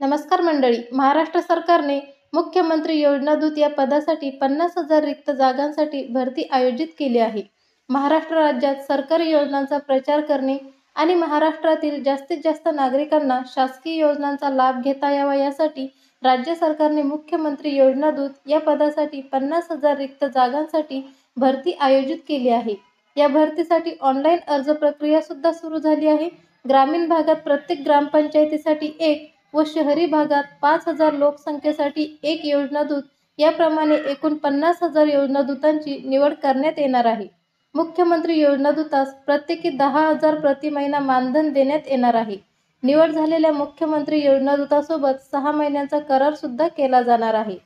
नमस्कार मंडळी. महाराष्ट्र सरकारने मुख्यमंत्री योजना दूत या पदासाठी 50,000 रिक्त जागांसाठी भरती आयोजित केली आहे. महाराष्ट्र राज्यात सरकारी योजनांचा प्रचार करणे आणि महाराष्ट्रातील जास्तीत जास्त नागरिकांना शासकीय योजनांचा लाभ घेता यावा यासाठी राज्य सरकारने मुख्यमंत्री योजना दूत या पदासाठी 50,000 रिक्त जागांसाठी भरती आयोजित केली आहे. या भरतीसाठी ऑनलाईन अर्ज प्रक्रिया सुद्धा सुरू झाली आहे. ग्रामीण भागात प्रत्येक ग्रामपंचायतीसाठी एक व शहरी भागात 5,000 लोकसंख्येसाठी एक योजनादूत याप्रमाणे एकूण 50,000 योजनादूतांची निवड करण्यात येणार आहे. मुख्यमंत्री योजनादूतास प्रत्येकी 10,000 प्रति महिना मानधन देण्यात येणार आहे. निवड झालेल्या मुख्यमंत्री योजनादूतासोबत 6 महिन्यांचा करार सुद्धा केला जाणार आहे.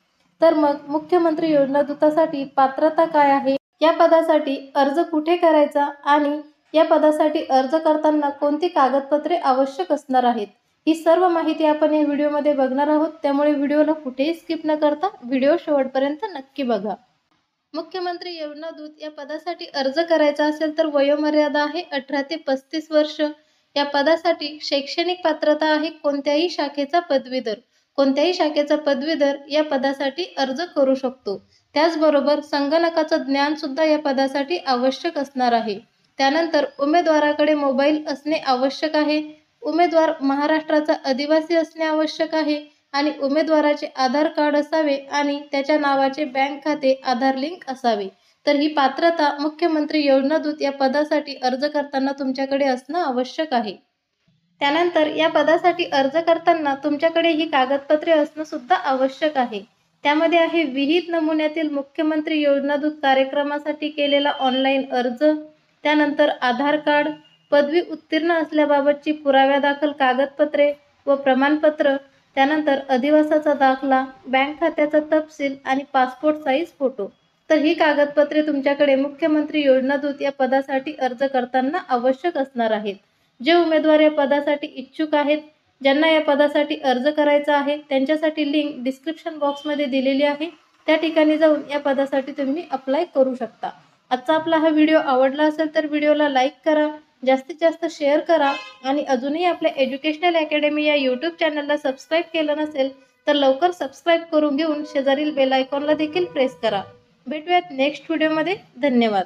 तर मग मुख्यमंत्री योजनादूतासाठी पात्रता काय आहे, या पदासाठी अर्ज कुठे करायचा आणि या पदासाठी अर्ज करताना कोणती कागदपत्रे आवश्यक असणार आहेत, ही सर्व माहिती आपण या व्हिडिओमध्ये बघणार आहोत. त्यामुळे व्हिडिओला कुठेही स्किप न करता व्हिडिओ शेवटपर्यंत नक्की बघा. मुख्यमंत्री योजना दूत या पदासाठी अर्ज करायचा असेल तर वयोमर्यादा आहे 18 ते 35 वर्ष. या पदासाठी शैक्षणिक पात्रता आहे कोणत्याही शाखेचा पदवीधर या पदासाठी अर्ज करू शकतो. त्याचबरोबर संगणकाचं ज्ञान सुद्धा या पदासाठी आवश्यक असणार आहे. त्यानंतर उमेदवाराकडे मोबाईल असणे आवश्यक आहे. उमेदवार महाराष्ट्राचा आदिवासी असणे आवश्यक आहे आणि उमेदवाराचे आधार कार्ड असावे आणि त्याच्या नावाचे बँक खाते आधार लिंक असावे. तर ही पात्रता मुख्यमंत्री योजना दूत या पदासाठी अर्ज करताना तुमच्याकडे असणं आवश्यक आहे. त्यानंतर या पदासाठी अर्ज करताना तुमच्याकडे ही कागदपत्रे असणं सुद्धा आवश्यक आहे. त्यामध्ये आहे विहित नमुन्यातील मुख्यमंत्री योजना दूत कार्यक्रमासाठी केलेला ऑनलाईन अर्ज, त्यानंतर आधार कार्ड, पदवी उत्तीर्ण असल्याबाबतची पुराव्यादाखल कागदपत्रे व प्रमाणपत्र, त्यानंतर अधिवासाचा दाखला, बँक खात्याचा तपशील आणि पासपोर्ट साईज फोटो. तर ही कागदपत्रे तुमच्याकडे मुख्यमंत्री योजना दूत या पदासाठी अर्ज करताना आवश्यक असणार आहेत. जे उमेदवार या पदासाठी इच्छुक आहेत, ज्यांना या पदासाठी अर्ज करायचा आहे, त्यांच्यासाठी लिंक डिस्क्रिप्शन बॉक्समध्ये दिलेली आहे. त्या ठिकाणी जाऊन या पदासाठी तुम्ही अप्लाय करू शकता. आजचा आपला हा व्हिडिओ आवडला असेल तर व्हिडिओला लाईक करा, जास्तीत जास्त शेअर करा आणि अजूनही आपल्या एज्युकेशनल अकॅडमी या यूट्यूब चॅनलला सबस्क्राईब केलं नसेल तर लवकर सबस्क्राईब करून घेऊन शेजारील बेल आयकॉनला देखील प्रेस करा. भेटूयात नेक्स्ट व्हिडिओमध्ये. धन्यवाद.